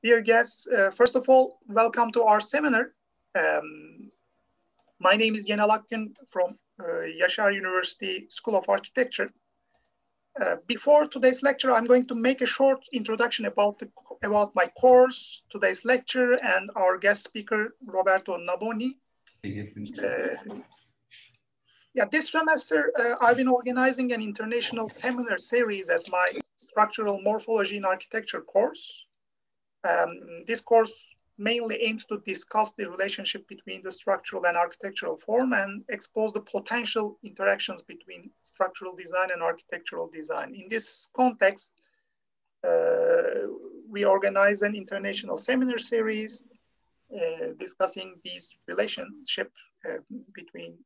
Dear guests, first of all, welcome to our seminar. My name is Yenal Akgün from Yaşar University School of Architecture. Before today's lecture, I'm going to make a short introduction about my course, today's lecture, and our guest speaker, Roberto Naboni. This semester, I've been organizing an international seminar series at my Structural Morphology in Architecture course. This course mainly aims to discuss the relationship between the structural and architectural form and expose the potential interactions between structural design and architectural design. In this context, we organize an international seminar series discussing this relationship between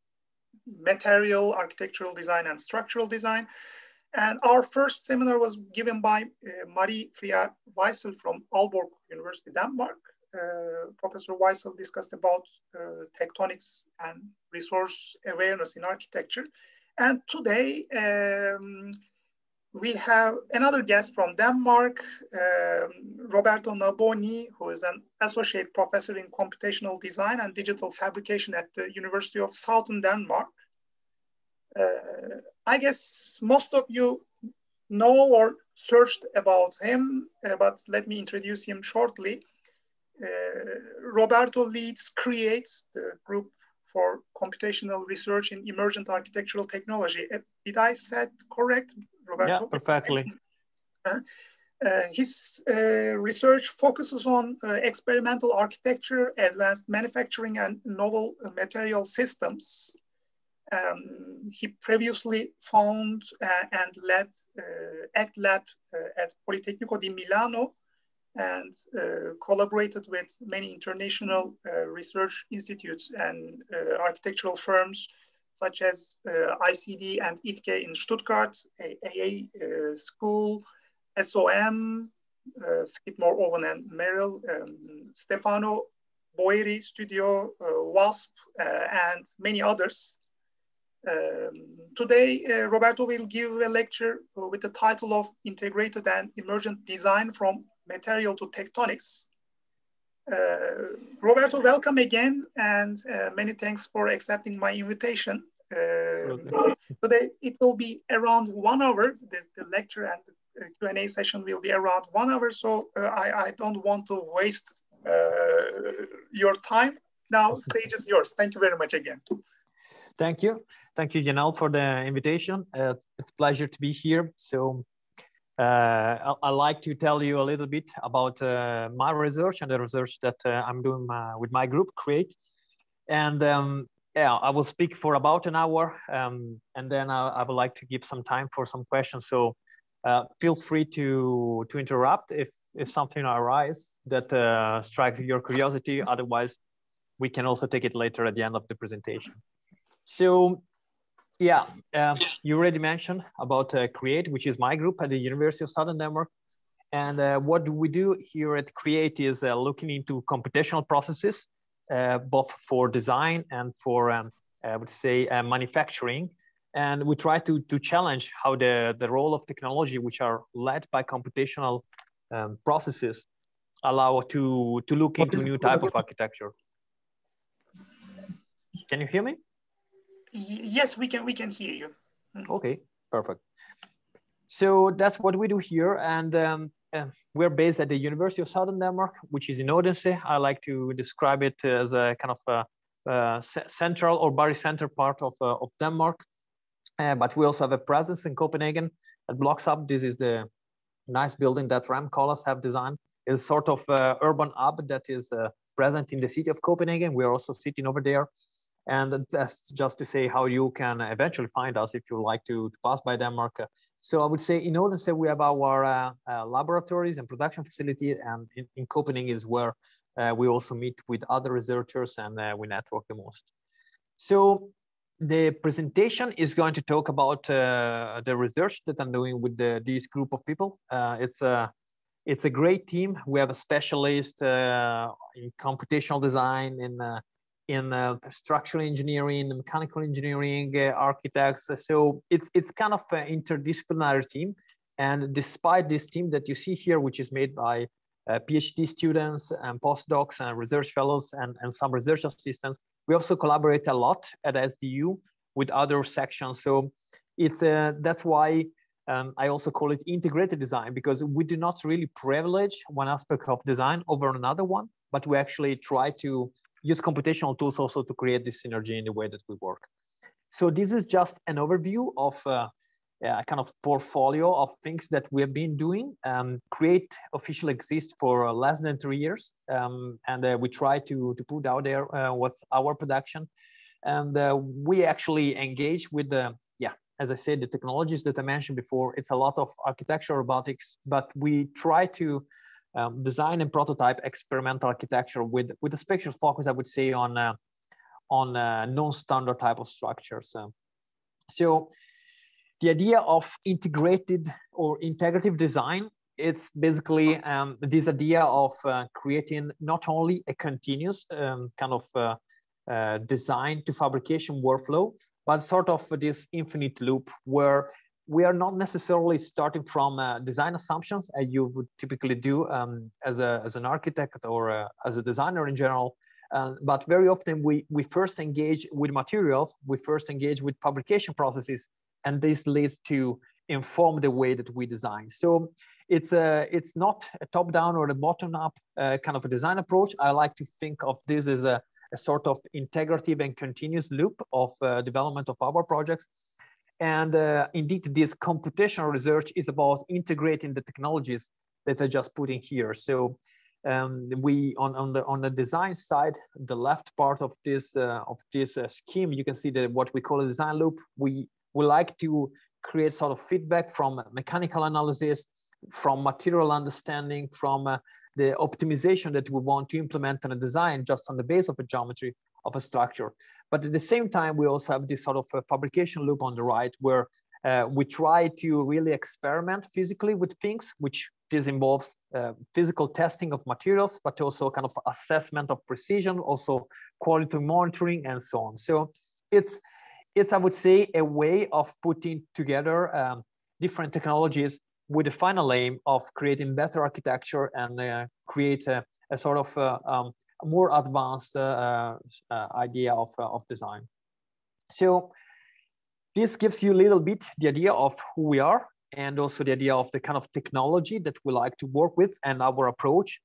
material, architectural design, and structural design. And our first seminar was given by Marie Fria Weissel from Aalborg University, Denmark. Professor Weissel discussed about tectonics and resource awareness in architecture. And today, we have another guest from Denmark, Roberto Naboni, who is an associate professor in computational design and digital fabrication at the University of Southern Denmark. I guess most of you know or searched about him, but let me introduce him shortly. Roberto creates the group for computational research in emergent architectural technology. Did I say correct, Roberto? Yeah, perfectly. His research focuses on experimental architecture, advanced manufacturing, and novel material systems. He previously founded and led ACT Lab at Politecnico di Milano and collaborated with many international research institutes and architectural firms such as ICD and ITG in Stuttgart, AA School, SOM, Skidmore, Owen and Merrill, Stefano Boeri Studio, WASP, and many others. Today, Roberto will give a lecture with the title of Integrated and Emergent Design from Material to Tectonics. Roberto, welcome again, and many thanks for accepting my invitation. Today, it will be around 1 hour. The lecture and the Q&A session will be around 1 hour, so I don't want to waste your time. Now, stage is yours. Thank you very much again. Thank you, Yenal, for the invitation. It's a pleasure to be here. So I'd like to tell you a little bit about my research and the research that I'm doing with my group, CREATE. And yeah, I will speak for about an hour, and then I would like to give some time for some questions. So feel free to interrupt if something arises that strikes your curiosity. Otherwise, we can also take it later at the end of the presentation. So yeah, you already mentioned about CREATE, which is my group at the University of Southern Denmark. And what we do here at CREATE is looking into computational processes, both for design and for, I would say, manufacturing. And we try to challenge how the role of technology, which are led by computational processes, allow to look into new type of architecture. Can you hear me? Yes, we can hear you. Okay, perfect. So that's what we do here, and we're based at the University of Southern Denmark, which is in Odense. I like to describe it as a kind of a central or barycenter part of Denmark. But we also have a presence in Copenhagen at Bloxhub. This is the nice building that Ram Koolhaas have designed. It's sort of urban hub that is present in the city of Copenhagen. We're also sitting over there. And that's just to say how you can eventually find us if you like to pass by Denmark. So I would say in Odense, we have our laboratories and production facility, and in Copenhagen is where we also meet with other researchers and we network the most. So the presentation is going to talk about the research that I'm doing with this group of people. It's a great team. We have a specialist in computational design, in structural engineering, mechanical engineering, architects. So it's kind of an interdisciplinary team. And despite this team that you see here, which is made by PhD students and postdocs and research fellows and some research assistants. We also collaborate a lot at SDU with other sections. So it's that's why I also call it integrated design, because we do not really privilege one aspect of design over another one, but we actually try to use computational tools also to create this synergy in the way that we work. So this is just an overview of a kind of portfolio of things that we have been doing. Create officially exists for less than 3 years, and we try to put out there what's our production. And we actually engage with the, as I said, the technologies that I mentioned before. It's a lot of architecture, robotics, but we try to design and prototype experimental architecture with a special focus, I would say, on non-standard type of structures. So the idea of integrated or integrative design, it's basically this idea of creating not only a continuous kind of design to fabrication workflow, but sort of this infinite loop where we are not necessarily starting from design assumptions as you would typically do as an architect or as a designer in general. But very often we first engage with materials, we first engage with fabrication processes, and this leads to inform the way that we design. So it's not a top-down or a bottom-up kind of a design approach. I like to think of this as a sort of integrative and continuous loop of development of our projects. And indeed, this computational research is about integrating the technologies that I just put in here. So we on the design side, the left part of this scheme, you can see that what we call a design loop. We like to create sort of feedback from mechanical analysis, from material understanding, from the optimization that we want to implement in a design just on the base of a geometry of a structure. But at the same time, we also have this sort of a fabrication loop on the right, where we try to really experiment physically with things, which this involves physical testing of materials, but also kind of assessment of precision, also quality monitoring, and so on. So it's I would say, a way of putting together different technologies with the final aim of creating better architecture and create a sort of more advanced idea of design. So this gives you a little bit the idea of who we are, and also the idea of the kind of technology that we like to work with and our approach.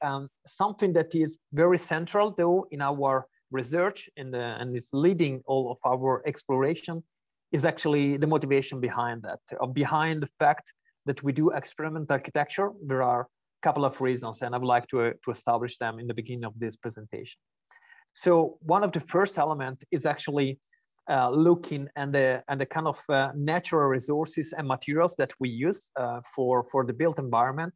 Something that is very central, though, in our research and is leading all of our exploration is actually the motivation behind that. Behind the fact that we do experimental architecture, there are a couple of reasons, and I would like to establish them in the beginning of this presentation. So one of the first elements is actually looking at the kind of natural resources and materials that we use for the built environment.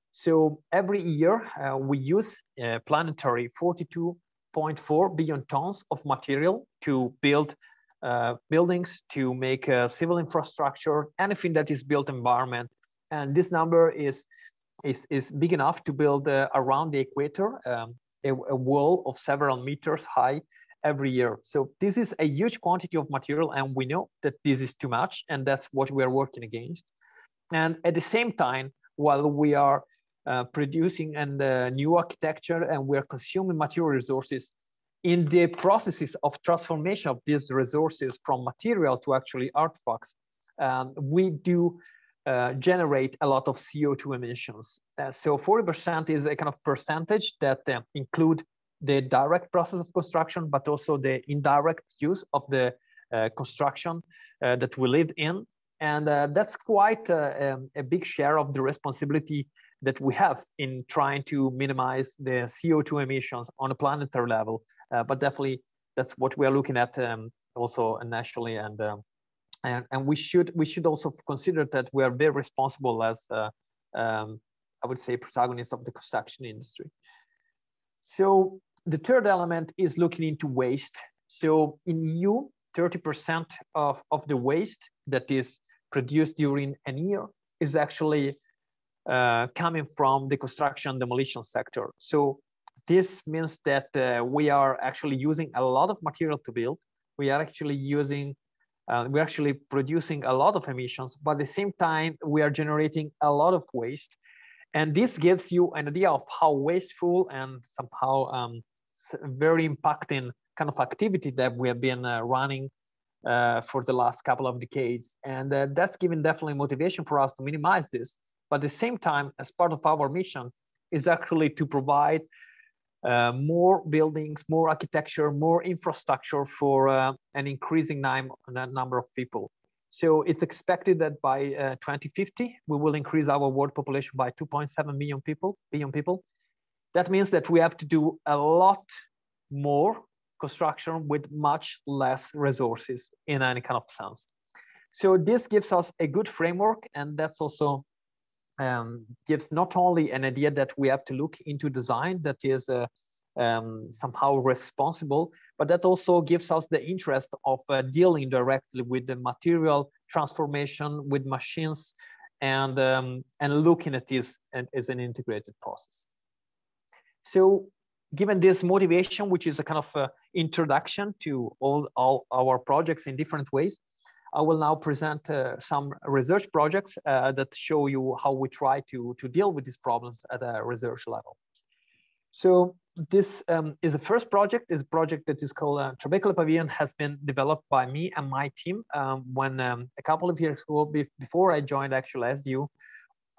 So every year we use planetary 42.4 billion tons of material to build buildings, to make civil infrastructure, anything that is built environment. And this number is big enough to build around the equator a wall of several meters high every year. So this is a huge quantity of material, and we know that this is too much, and that's what we are working against. And at the same time, while we are producing and new architecture and we are consuming material resources, in the processes of transformation of these resources from material to actually artifacts, we do generate a lot of CO2 emissions. So 40% is a kind of percentage that include the direct process of construction, but also the indirect use of the construction that we live in. And that's quite a big share of the responsibility that we have in trying to minimize the CO2 emissions on a planetary level. But definitely that's what we are looking at also nationally. And we should also consider that we are very responsible as, I would say, protagonists of the construction industry. So the third element is looking into waste. So in EU, 30% of the waste that is produced during a year is actually coming from the construction demolition sector. So this means that we are actually using a lot of material to build. We are actually using, we're actually producing a lot of emissions, but at the same time, we are generating a lot of waste. And this gives you an idea of how wasteful and somehow very impacting kind of activity that we have been running for the last couple of decades. And that's given definitely motivation for us to minimize this. But at the same time, as part of our mission, is actually to provide more buildings, more architecture, more infrastructure for an increasing number of people. So it's expected that by 2050, we will increase our world population by 2.7 billion people. That means that we have to do a lot more construction with much less resources in any kind of sense. So this gives us a good framework, and that's also gives not only an idea that we have to look into design that is somehow responsible, but that also gives us the interest of dealing directly with the material transformation with machines and looking at this as an integrated process. So given this motivation, which is a kind of introduction to all our projects in different ways, I will now present some research projects that show you how we try to deal with these problems at a research level. So this is the first project. This project that is called Trabecular Pavilion has been developed by me and my team when a couple of years ago, before I joined actually SDU,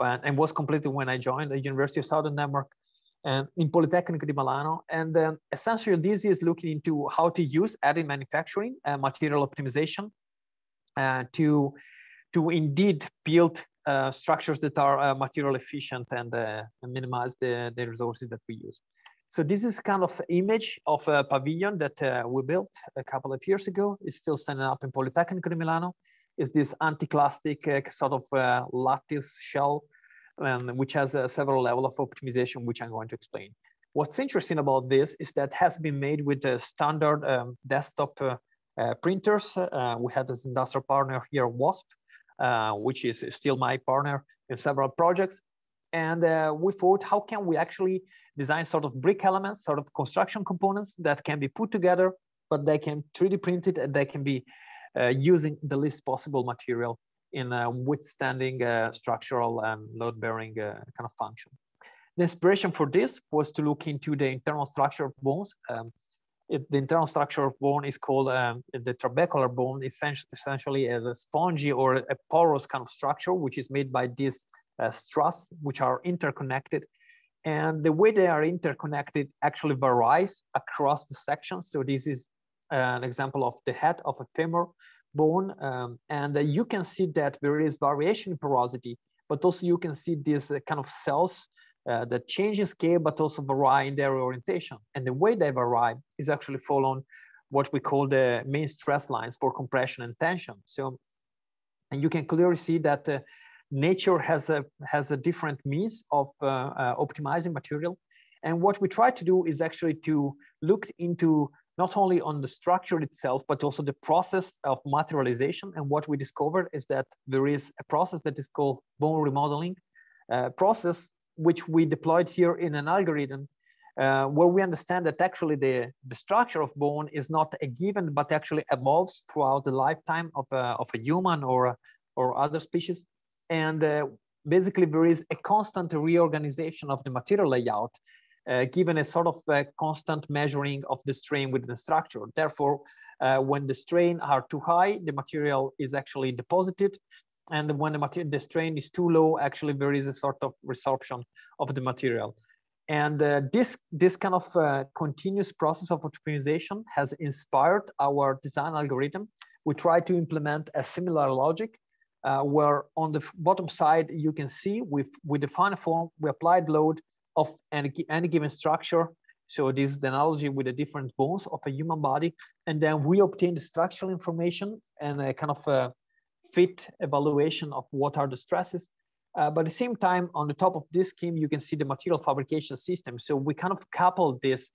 and was completed when I joined the University of Southern Denmark in Politecnico di Milano. And essentially this is looking into how to use additive manufacturing and material optimization to indeed build structures that are material efficient and minimize the resources that we use. So this is kind of image of a pavilion that we built a couple of years ago. It's still standing up in Politecnico di Milano. It's this anti-clastic sort of lattice shell, which has several levels of optimization, which I'm going to explain. What's interesting about this is that it has been made with a standard desktop printers. We had this industrial partner here, WASP, which is still my partner in several projects. And we thought, how can we actually design sort of brick elements, sort of construction components that can be put together, but they can 3D printed and they can be using the least possible material in withstanding structural and load-bearing kind of function. The inspiration for this was to look into the internal structure of bones. The internal structure of bone is called the trabecular bone, essentially as a spongy or a porous kind of structure, which is made by these struts, which are interconnected. And the way they are interconnected actually varies across the sections. So this is an example of the head of a femur bone. And you can see that there is variation in porosity, but also you can see these kind of cells that change in scale, but also vary in their orientation. And the way they vary is actually following what we call the main stress lines for compression and tension. So, and you can clearly see that nature has a different means of optimizing material. And what we try to do is actually to look into not only on the structure itself, but also the process of materialization. And what we discovered is that there is a process that is called bone remodeling process, which we deployed here in an algorithm where we understand that actually the structure of bone is not a given, but actually evolves throughout the lifetime of a human or other species. And basically there is a constant reorganization of the material layout, given a sort of constant measuring of the strain within the structure. Therefore, when the strain are too high, the material is actually deposited. And when the strain is too low, actually there is a sort of resorption of the material. And this kind of continuous process of optimization has inspired our design algorithm. We try to implement a similar logic where on the bottom side, you can see we define a form, we applied load of any given structure. So this is the analogy with the different bones of a human body. And then we obtain the structural information and a kind of fit evaluation of what are the stresses. But at the same time, on the top of this scheme, you can see the material fabrication system. So we kind of couple this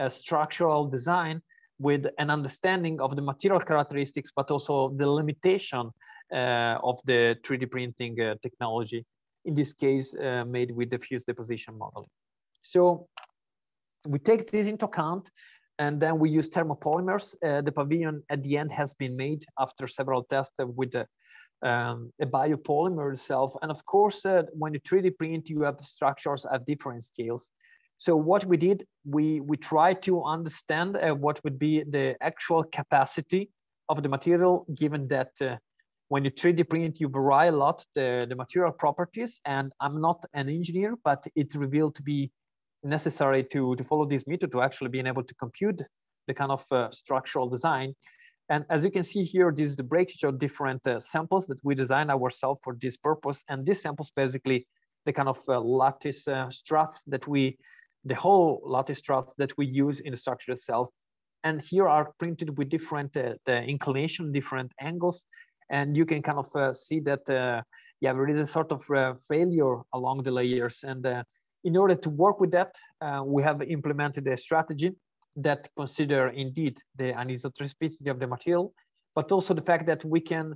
structural design with an understanding of the material characteristics, but also the limitation of the 3D printing technology, in this case, made with diffuse deposition modeling. So we take this into account, and then we use thermopolymers. The pavilion at the end has been made after several tests with a biopolymer itself. And of course, when you 3D print, you have structures at different scales. So what we did, we tried to understand what would be the actual capacity of the material, given that when you 3D print, you vary a lot the material properties. And I'm not an engineer, but it revealed to be necessary to follow this method to actually being able to compute the kind of structural design. And as you can see here, this is the breakage of different samples that we designed ourselves for this purpose. And these samples basically the kind of lattice struts that the whole lattice struts that we use in the structure itself. And here are printed with different the inclination, different angles. And you can kind of see that, yeah, there is a sort of failure along the layers. And in order to work with that, we have implemented a strategy that consider indeed the anisotrospicity of the material, but also the fact that we can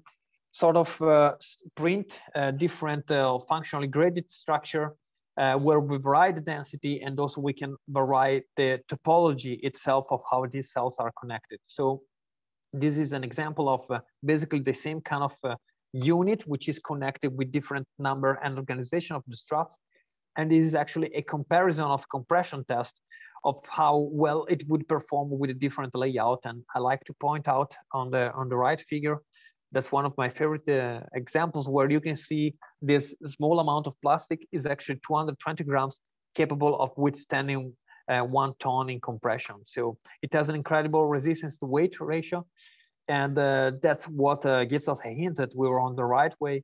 sort of print different functionally graded structure where we vary the density, and also we can vary the topology itself of how these cells are connected. So this is an example of basically the same kind of unit, which is connected with different number and organization of the struts. And this is actually a comparison of compression test of how well it would perform with a different layout. And I like to point out on the right figure, that's one of my favorite examples, where you can see this small amount of plastic is actually 220 grams, capable of withstanding 1 ton in compression. So it has an incredible resistance to weight ratio. And that's what gives us a hint that we were on the right way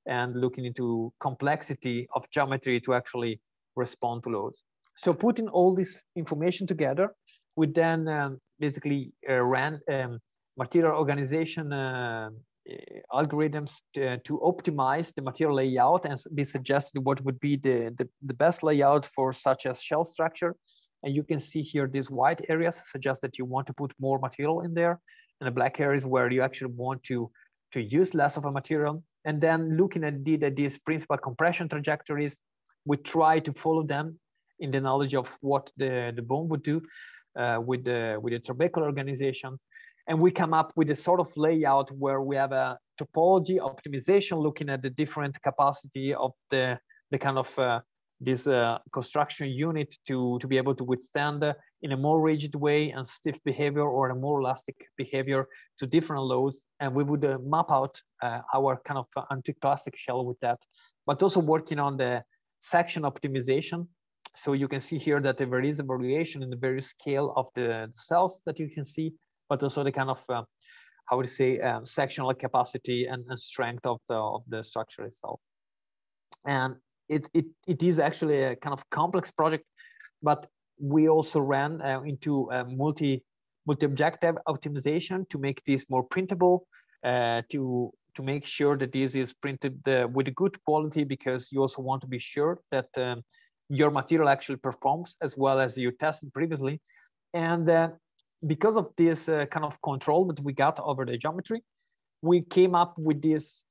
and looking into complexity of geometry to actually respond to loads. So putting all this information together, we then basically ran material organization algorithms to optimize the material layout, and we suggested what would be the best layout for such as shell structure. And you can see here these white areas suggest that you want to put more material in there, and the black areas where you actually want to use less of a material. And then looking at these principal compression trajectories, we try to follow them in the knowledge of what the bone would do with the trabecular organization. And we come up with a sort of layout where we have a topology optimization, looking at the different capacity of the kind of this construction unit to be able to withstand in a more rigid way and stiff behavior, or a more elastic behavior to different loads. And we would map out our kind of anti-plastic shell with that, but also working on the section optimization. So you can see here that there is a variation in the various scale of the cells that you can see, but also the kind of, how would you say, sectional capacity and strength of the structure itself. And it is actually a kind of complex project, but we also ran into multi-objective optimization to make this more printable, to make sure that this is printed with good quality, because you also want to be sure that your material actually performs as well as you tested previously. And because of this kind of control that we got over the geometry, we came up with this,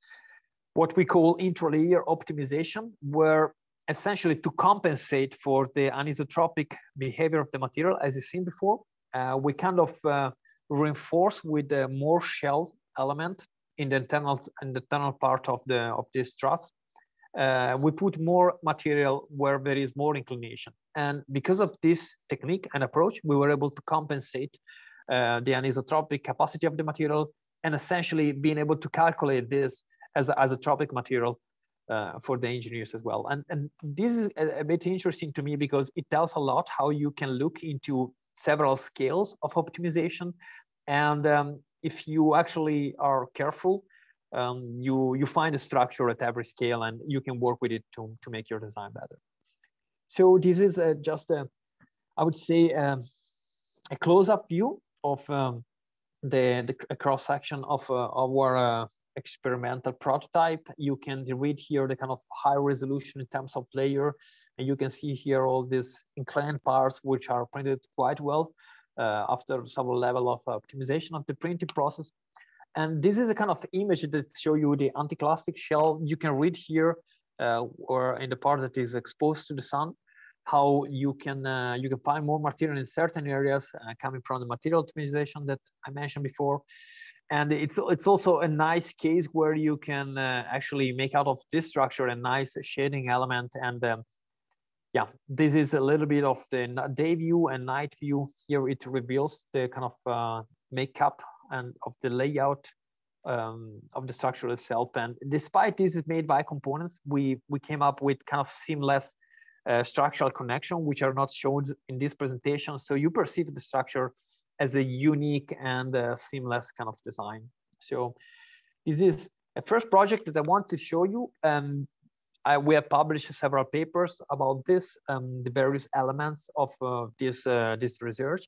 what we call intralinear optimization, where essentially to compensate for the anisotropic behavior of the material, as you've seen before, we kind of reinforce with the more shell element in the internal part of these struts. We put more material where there is more inclination. And because of this technique and approach, we were able to compensate the anisotropic capacity of the material, and essentially being able to calculate this as a tropic material for the engineers as well. And this is a bit interesting to me, because it tells a lot how you can look into several scales of optimization. And if you actually are careful, you find a structure at every scale, and you can work with it to make your design better. So this is just I would say a close-up view of the cross-section of our experimental prototype. You can read here the kind of high resolution in terms of layer, and you can see here all these inclined parts which are printed quite well after several level of optimization of the printing process. And this is a kind of image that show you the anticlastic shell. You can read here or in the part that is exposed to the sun, how you can find more material in certain areas coming from the material optimization that I mentioned before. And it's also a nice case where you can actually make out of this structure a nice shading element. And yeah, this is a little bit of the day view and night view. Here it reveals the kind of makeup and of the layout of the structure itself. And despite this is made by components, we came up with kind of seamless structural connection, which are not shown in this presentation. So you perceive the structure as a unique and seamless kind of design. So this is a first project that I want to show you. We have published several papers about this, the various elements of this research.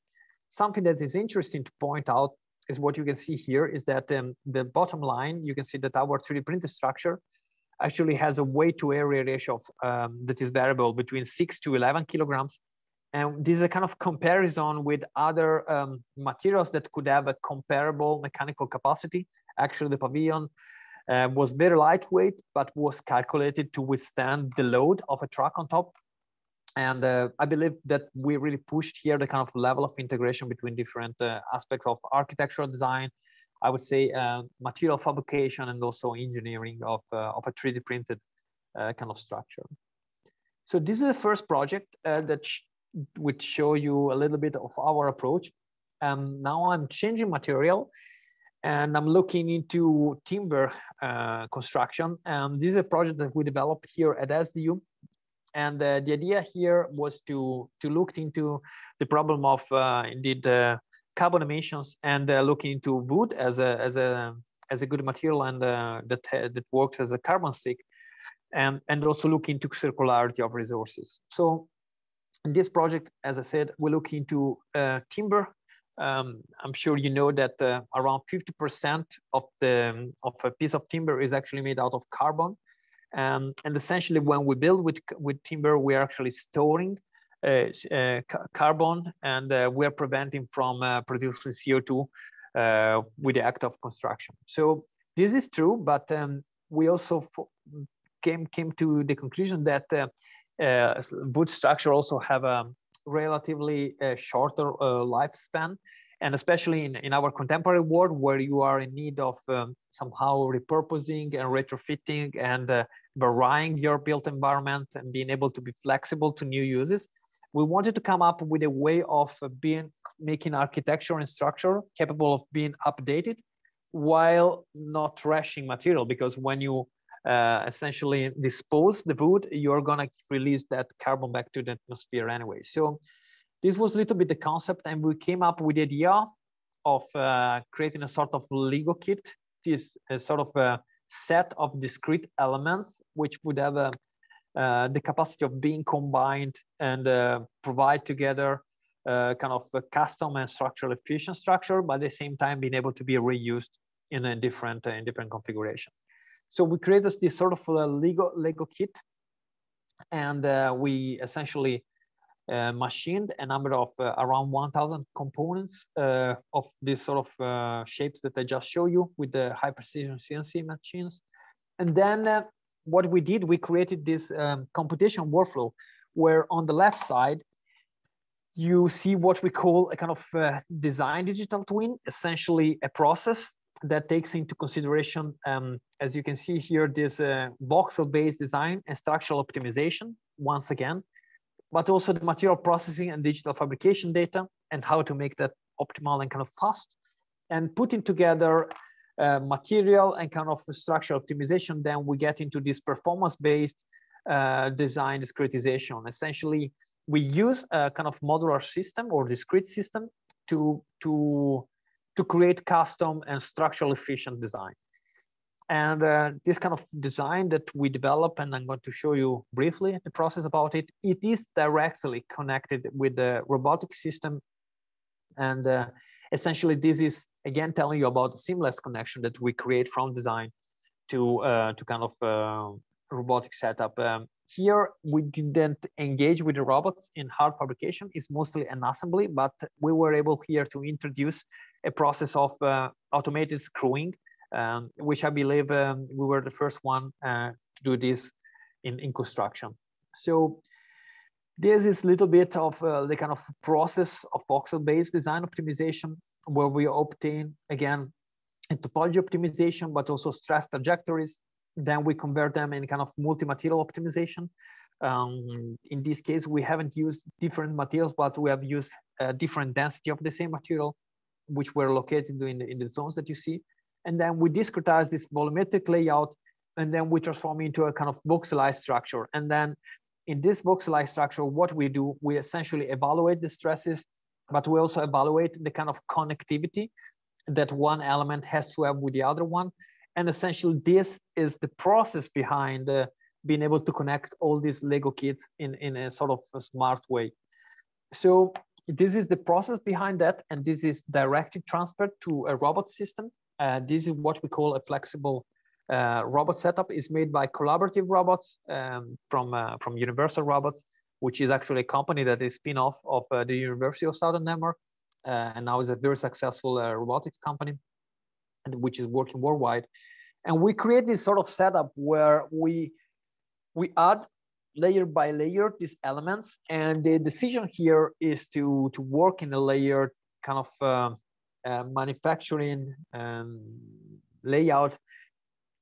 Something that is interesting to point out is what you can see here is that the bottom line, you can see that our 3D printed structure actually has a weight to area ratio of, that is variable between 6 to 11 kilograms. And this is a kind of comparison with other materials that could have a comparable mechanical capacity. Actually, the Pavilion was very lightweight, but was calculated to withstand the load of a truck on top. And I believe that we really pushed here the kind of level of integration between different aspects of architectural design, I would say material fabrication, and also engineering of a 3D printed kind of structure. So this is the first project that would show you a little bit of our approach. Now I'm changing material, and I'm looking into timber construction. This is a project that we developed here at SDU. And the idea here was to look into the problem of indeed carbon emissions, and looking into wood as a good material, and that works as a carbon sink, and also look into circularity of resources. So in this project, as I said, we look into timber. I'm sure you know that around 50% of a piece of timber is actually made out of carbon. And essentially, when we build with timber, we are actually storing carbon, and we are preventing from producing CO2 with the act of construction. So this is true, but we also came to the conclusion that wood structure also have a relatively shorter lifespan. And especially in our contemporary world, where you are in need of somehow repurposing and retrofitting and varying your built environment and being able to be flexible to new uses, we wanted to come up with a way of making architecture and structure capable of being updated while not trashing material. Because when you essentially dispose the wood, you're gonna release that carbon back to the atmosphere anyway. So this was a little bit the concept, and we came up with the idea of creating a sort of Lego kit. This a sort of a set of discrete elements which would have the capacity of being combined and provide together kind of a custom and structural efficient structure, but at the same time being able to be reused in a different configuration. So we created this sort of Lego kit, and we essentially machined a number of around 1,000 components of this sort of shapes that I just showed you with the high precision CNC machines. And then what we did, we created this computation workflow, where on the left side, you see what we call a kind of design digital twin, essentially a process that takes into consideration, as you can see here, this voxel-based design and structural optimization, once again, but also the material processing and digital fabrication data, and how to make that optimal and kind of fast, and putting together material and kind of structural optimization. Then we get into this performance-based design discretization. Essentially, we use a kind of modular system or discrete system to create custom and structural efficient design. And this kind of design that we develop, and I'm going to show you briefly the process about it, it is directly connected with the robotic system. And essentially, this is, again, telling you about the seamless connection that we create from design to kind of robotic setup. Here, we didn't engage with the robots in hard fabrication. It's mostly an assembly, but we were able here to introduce a process of automated screwing, which I believe we were the first one to do this in construction. So this is a little bit of the kind of process of voxel-based design optimization, where we obtain, again, topology optimization, but also stress trajectories. Then we convert them in kind of multi-material optimization. In this case, we haven't used different materials, but we have used different density of the same material, which were located in the zones that you see. And then we discretize this volumetric layout, and then we transform it into a kind of voxelized structure. And then in this voxelized structure, what we do, we essentially evaluate the stresses, but we also evaluate the kind of connectivity that one element has to have with the other one. And essentially, this is the process behind being able to connect all these Lego kits in a sort of a smart way. So this is the process behind that, and this is directly transferred to a robot system. This is what we call a flexible robot setup. Is made by Collaborative Robots from Universal Robots, which is actually a company that is spin-off of the University of Southern Denmark, and now is a very successful robotics company, which is working worldwide. And we create this sort of setup where we add layer by layer these elements, and the decision here is to work in a layered kind of manufacturing layout,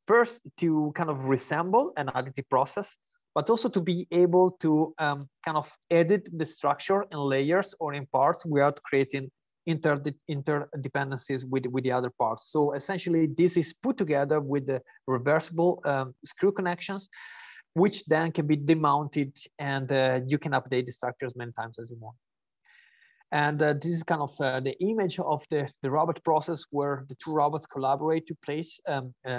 first to kind of resemble an additive process, but also to be able to kind of edit the structure in layers or in parts without creating interdependencies with the other parts. So essentially, this is put together with the reversible screw connections, which then can be demounted, and you can update the structures many times as you want. And this is kind of the image of the robot process where the two robots collaborate to place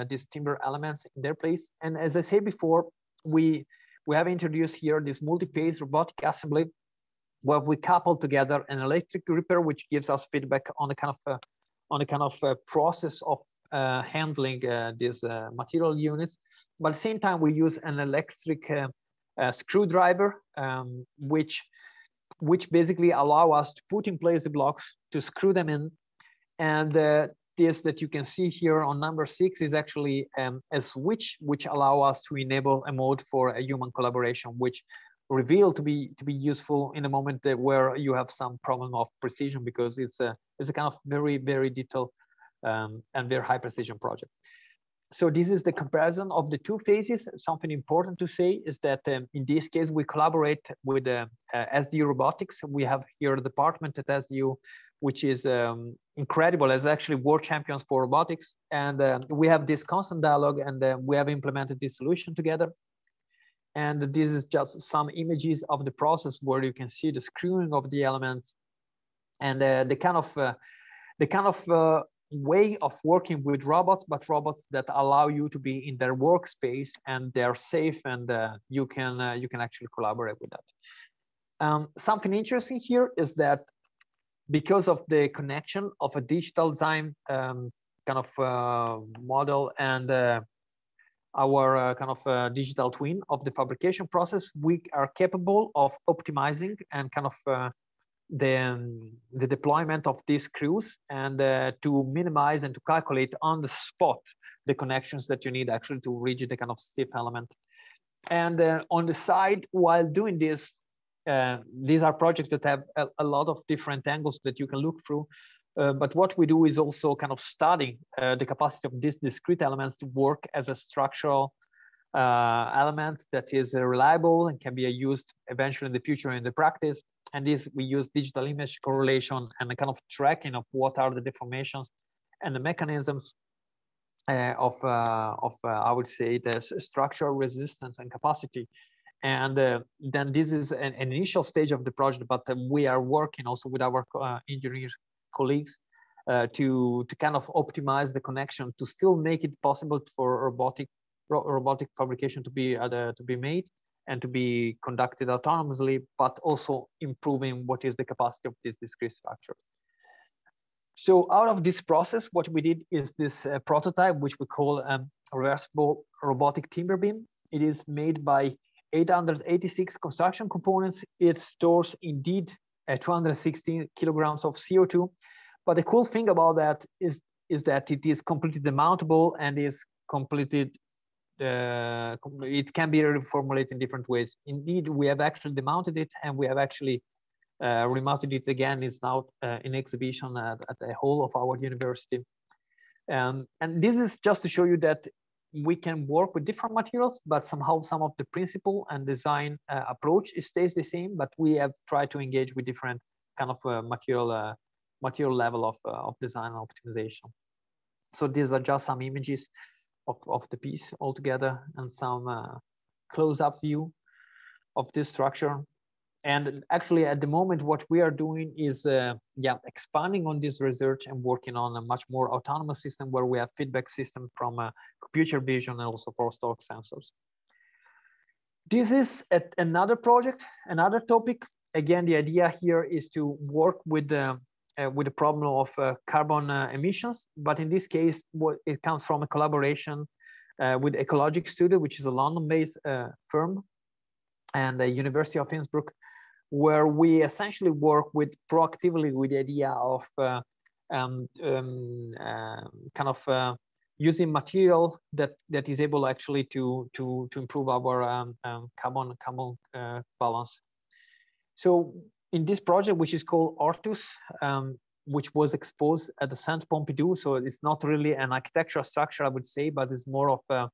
these timber elements in their place. And as I said before, we have introduced here this multi-phase robotic assembly where we couple together an electric gripper, which gives us feedback on the kind of process of handling these material units. But at the same time, we use an electric screwdriver, which basically allow us to put in place the blocks, to screw them in. And this that you can see here on number 6 is actually a switch which allow us to enable a mode for a human collaboration, which reveal to be useful in a moment where you have some problem of precision, because it's a kind of very detailed and very high precision project. So this is the comparison of the two phases. Something important to say is that in this case we collaborate with SDU Robotics. We have here a department at SDU, which is incredible, as actually world champions for robotics, and we have this constant dialogue, and we have implemented this solution together. And this is just some images of the process where you can see the screwing of the elements, and the kind of way of working with robots, but robots that allow you to be in their workspace and they're safe, and you can actually collaborate with that. Something interesting here is that because of the connection of a digital design kind of model and our kind of digital twin of the fabrication process, we are capable of optimizing and kind of the deployment of these screws, and to minimize and to calculate on the spot the connections that you need actually to reach the kind of stiff element. And on the side, while doing this, these are projects that have a lot of different angles that you can look through. But what we do is also kind of studying the capacity of these discrete elements to work as a structural element that is reliable and can be used eventually in the future in the practice. And this, we use digital image correlation and a kind of tracking of what are the deformations and the mechanisms of I would say the structural resistance and capacity. And then this is an initial stage of the project, but we are working also with our engineers colleagues to kind of optimize the connection to still make it possible for robotic fabrication to be made and to be conducted autonomously, but also improving what is the capacity of this discrete structure. So out of this process, what we did is this prototype, which we call a reversible robotic timber beam. It is made by 886 construction components. It stores indeed 216 kilograms of CO2. But the cool thing about that is that it is completely demountable and is completed. It can be reformulated in different ways. Indeed, we have actually demounted it, and we have actually remounted it again. It's now in exhibition at the whole of our university. And this is just to show you that we can work with different materials, but somehow some of the principle and design approach stays the same, but we have tried to engage with different kind of material level of design and optimization. So these are just some images of the piece altogether and some close-up view of this structure. And actually, at the moment, what we are doing is expanding on this research and working on a much more autonomous system where we have feedback system from computer vision and also for torque sensors. This is another project, another topic. Again, the idea here is to work with the problem of carbon emissions, but in this case, it comes from a collaboration with Ecologic Studio, which is a London-based firm, and the University of Innsbruck, where we essentially work proactively with the idea of using material that is able actually to improve our carbon balance. So in this project, which is called Ortus, which was exposed at the Centre Pompidou, so it's not really an architectural structure, I would say, but it's more of a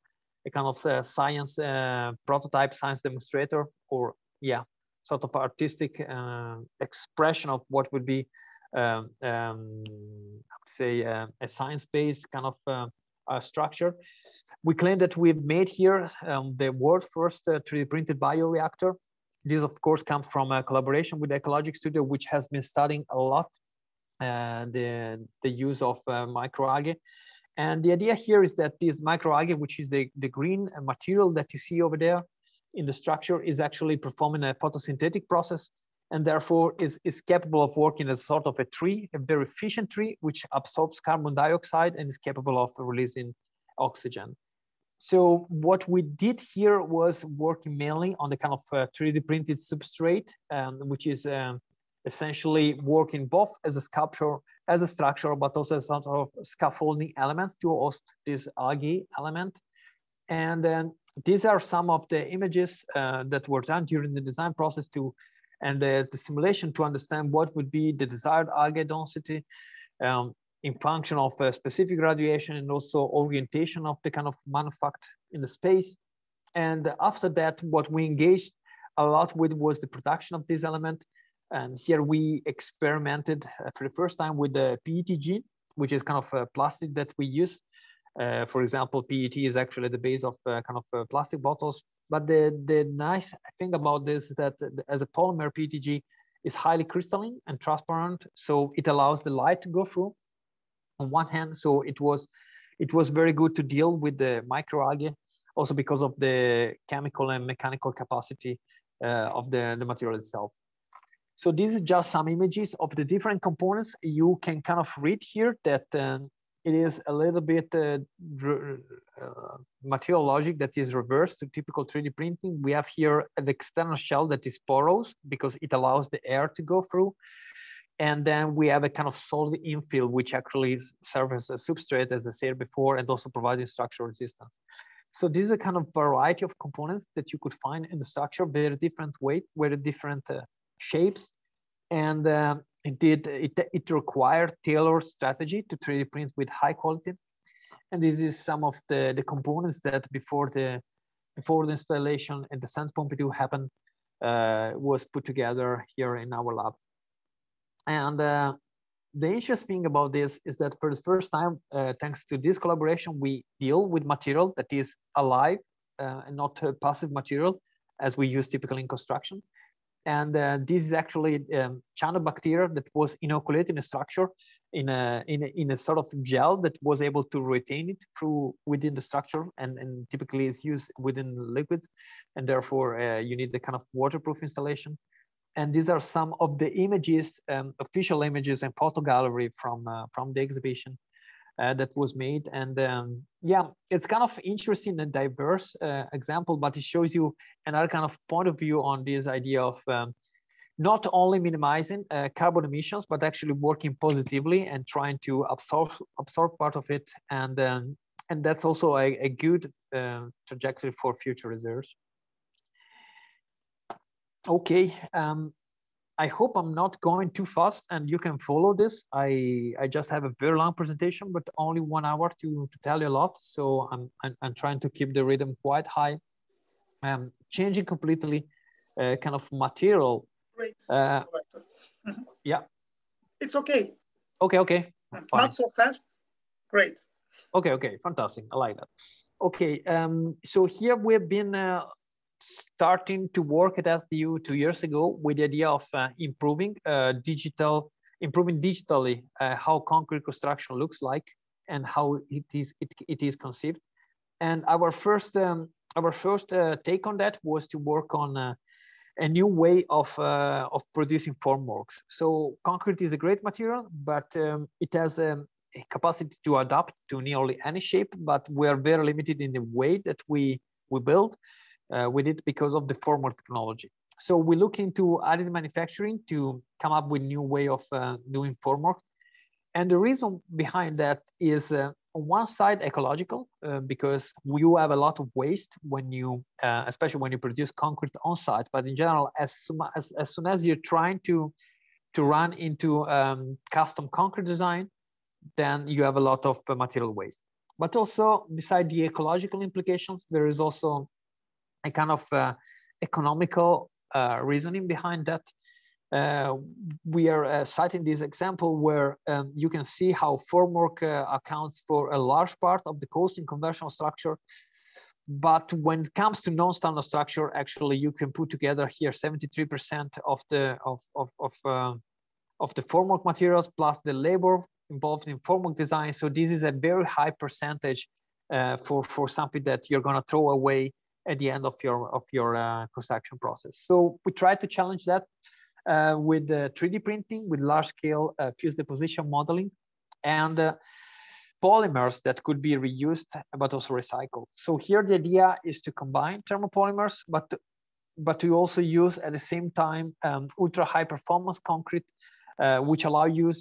kind of science prototype, science demonstrator, or sort of artistic expression of what would be, I would say, a science-based kind of structure. We claim that we've made here the world's first 3D printed bioreactor. This, of course, comes from a collaboration with the Ecologic Studio, which has been studying a lot the use of microalgae. And the idea here is that this microalgae, which is the green material that you see over there in the structure, is actually performing a photosynthetic process, and therefore is capable of working as sort of a tree, a very efficient tree, which absorbs carbon dioxide and is capable of releasing oxygen. So what we did here was working mainly on the kind of 3D printed substrate, which is essentially working both as a sculpture, as a structure, but also as sort of scaffolding elements to host this algae element. And then these are some of the images that were done during the design process and the simulation to understand what would be the desired algae density in function of a specific graduation and also orientation of the kind of manufacture in the space. And after that, what we engaged a lot with was the production of this element. And here we experimented for the first time with the Petg, which is kind of a plastic that we use. For example, PET is actually the base of kind of plastic bottles. But the nice thing about this is that as a polymer, Petg is highly crystalline and transparent, so it allows the light to go through on one hand. So it was very good to deal with the microalgae, also because of the chemical and mechanical capacity of the material itself. So this is just some images of the different components. You can kind of read here that it is a little bit material logic that is reversed to typical 3D printing. We have here an external shell that is porous because it allows the air to go through. And then we have a kind of solid infill, which actually serves as a substrate, as I said before, and also providing structural resistance. So this is a kind of variety of components that you could find in the structure, very different weight, very different shapes. And it required tailored strategy to 3D print with high quality. And this is some of the components that before the installation at the Centre Pompidou happened, was put together here in our lab. And the interesting thing about this is that for the first time, thanks to this collaboration, we deal with material that is alive and not passive material as we use typically in construction. And this is actually cyanobacteria that was inoculated in a structure in a sort of gel that was able to retain it through within the structure, and typically is used within liquids, and therefore you need the kind of waterproof installation. And these are some of the images, official images and photo gallery from the exhibition that was made. And yeah, it's kind of interesting and diverse example, but it shows you another kind of point of view on this idea of not only minimizing carbon emissions, but actually working positively and trying to absorb part of it. And that's also a good trajectory for future research. Okay, I hope I'm not going too fast and you can follow this. I just have a very long presentation, but only 1 hour to tell you a lot. So I'm trying to keep the rhythm quite high. Changing completely kind of material. Great. Yeah. It's okay. Okay. Not so fast. Great. Okay. Fantastic. I like that. Okay. So here we've been starting to work at SDU 2 years ago with the idea of improving digitally how concrete construction looks like and how it is conceived. And our first take on that was to work on a new way of producing formworks. So concrete is a great material, but it has a capacity to adapt to nearly any shape, but we are very limited in the way that we build with it because of the formwork technology. So we look into additive manufacturing to come up with new way of doing formwork. And the reason behind that is on one side ecological, because you have a lot of waste when you, especially when you produce concrete on site. But in general, as soon as you're trying to run into custom concrete design, then you have a lot of material waste. But also, beside the ecological implications, there is also a kind of economical reasoning behind that. We are citing this example where you can see how formwork accounts for a large part of the cost in conventional structure. But when it comes to non-standard structure, actually you can put together here 73% of the formwork materials plus the labor involved in formwork design. So this is a very high percentage for something that you're going to throw away at the end of your construction process. So we try to challenge that with 3D printing, with large-scale fused deposition modeling, and polymers that could be reused but also recycled. So here the idea is to combine thermopolymers, but to also use at the same time ultra high performance concrete, which allow you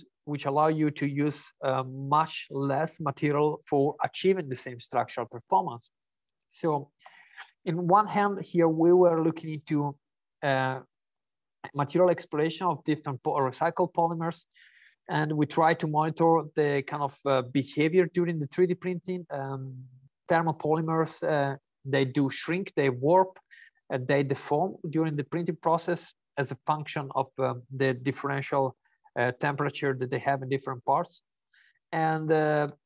to use much less material for achieving the same structural performance. So in one hand here we were looking into material exploration of different recycled polymers, and we try to monitor the kind of behavior during the 3D printing. Thermopolymers, they do shrink, they warp, they deform during the printing process as a function of the differential temperature that they have in different parts. And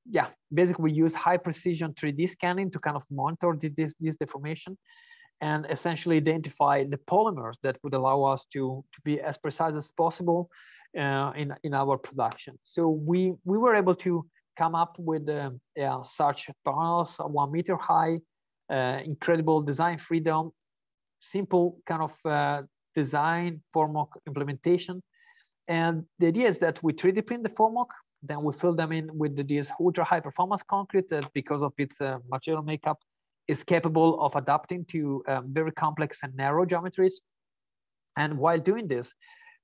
yeah, basically we use high precision 3D scanning to kind of monitor this deformation and essentially identify the polymers that would allow us to be as precise as possible in our production. So we were able to come up with such panels, 1 meter high, incredible design freedom, simple kind of design formwork implementation. And the idea is that we 3D print the formwork, then we fill them in with this ultra high performance concrete that because of its material makeup is capable of adapting to very complex and narrow geometries. And while doing this,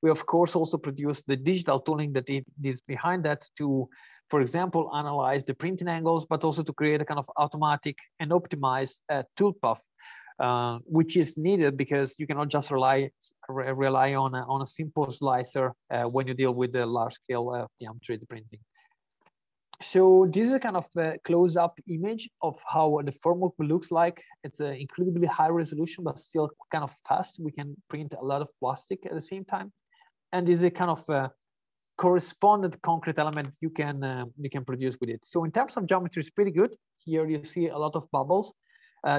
we of course also produce the digital tooling that is behind that to, for example, analyze the printing angles, but also to create a kind of automatic and optimized tool path, which is needed because you cannot just rely on a simple slicer when you deal with the large scale 3D printing. So this is a kind of close-up image of how the formwork looks like. It's incredibly high resolution, but still kind of fast. We can print a lot of plastic at the same time, and this is a kind of correspondent concrete element you can produce with it. So in terms of geometry, it's pretty good. Here you see a lot of bubbles.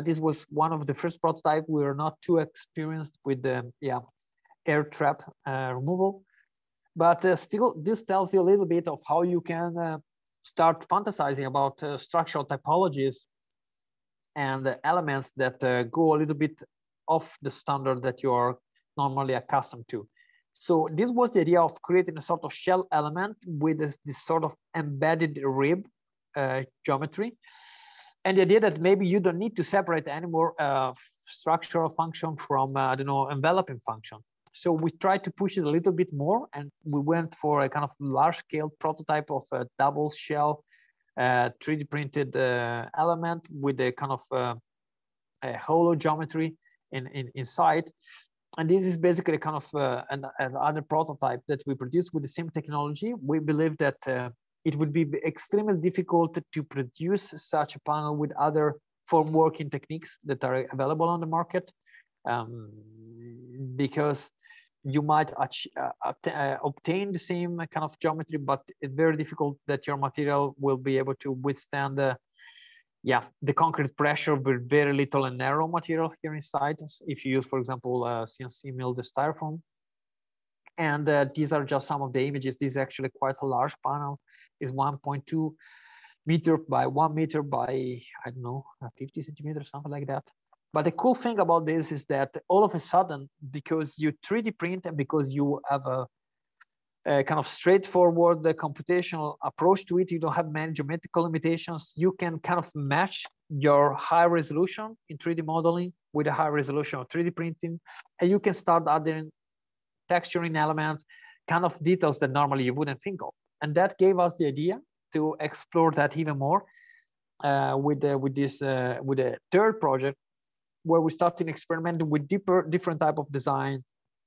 This was one of the first prototype. We were not too experienced with the air trap removal, but still this tells you a little bit of how you can start fantasizing about structural typologies and elements that go a little bit off the standard that you are normally accustomed to. So this was the idea of creating a sort of shell element with this sort of embedded rib geometry. And the idea that maybe you don't need to separate anymore structural function from, I don't know, enveloping function. So we tried to push it a little bit more, and we went for a kind of large-scale prototype of a double shell 3D printed element with a kind of a hollow geometry inside. And this is basically kind of another prototype that we produce with the same technology. We believe that it would be extremely difficult to produce such a panel with other form working techniques that are available on the market, because you might obtain the same kind of geometry, but it's very difficult that your material will be able to withstand the concrete pressure with very little and narrow material here inside. If you use, for example, CNC milled styrofoam. And these are just some of the images. This is actually quite a large panel. It's 1.2 meter by 1 meter by, I don't know, 50 centimeters, something like that. But the cool thing about this is that all of a sudden, because you 3D print and because you have a kind of straightforward computational approach to it, you don't have many geometrical limitations, you can kind of match your high resolution in 3D modeling with a high resolution of 3D printing, and you can start adding texturing elements, kind of details that normally you wouldn't think of. And that gave us the idea to explore that even more with a third project, where we started experimenting with different type of design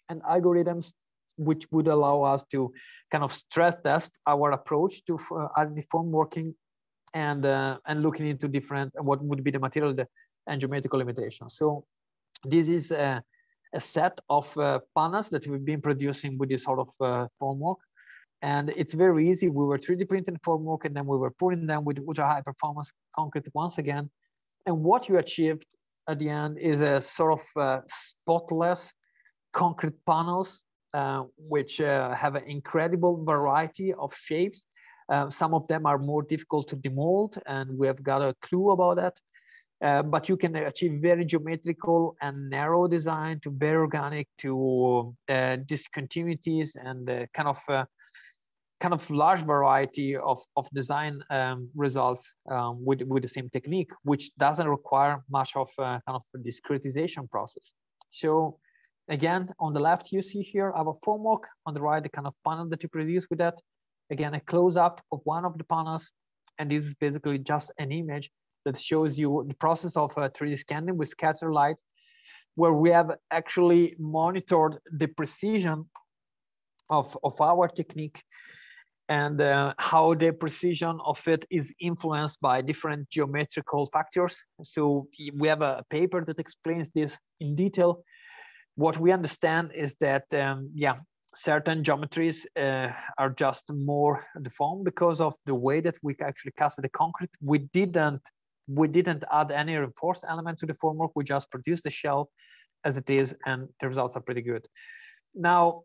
and algorithms, which would allow us to kind of stress test our approach to additive form working and looking into different, what would be the material and geometrical limitations. So this is a set of panels that we've been producing with this sort of formwork. And it's very easy. We were 3D printing formwork, and then we were putting them with ultra high performance concrete once again. And what you achieved at the end is a sort of spotless concrete panels, which have an incredible variety of shapes. Some of them are more difficult to demold, and we have got a clue about that. But you can achieve very geometrical and narrow design to very organic to discontinuities and kind of large variety of design results with the same technique, which doesn't require much of a kind of a discretization process. So again, on the left, you see here our formwork. On the right, the kind of panel that you produce with that. Again, a close-up of one of the panels. And this is basically just an image that shows you the process of 3D scanning with scatter light, where we have actually monitored the precision of our technique and how the precision of it is influenced by different geometrical factors. So we have a paper that explains this in detail. What we understand is that, certain geometries are just more deformed because of the way that we actually cast the concrete. We didn't add any reinforced element to the formwork. We just produced the shell as it is, and the results are pretty good. Now,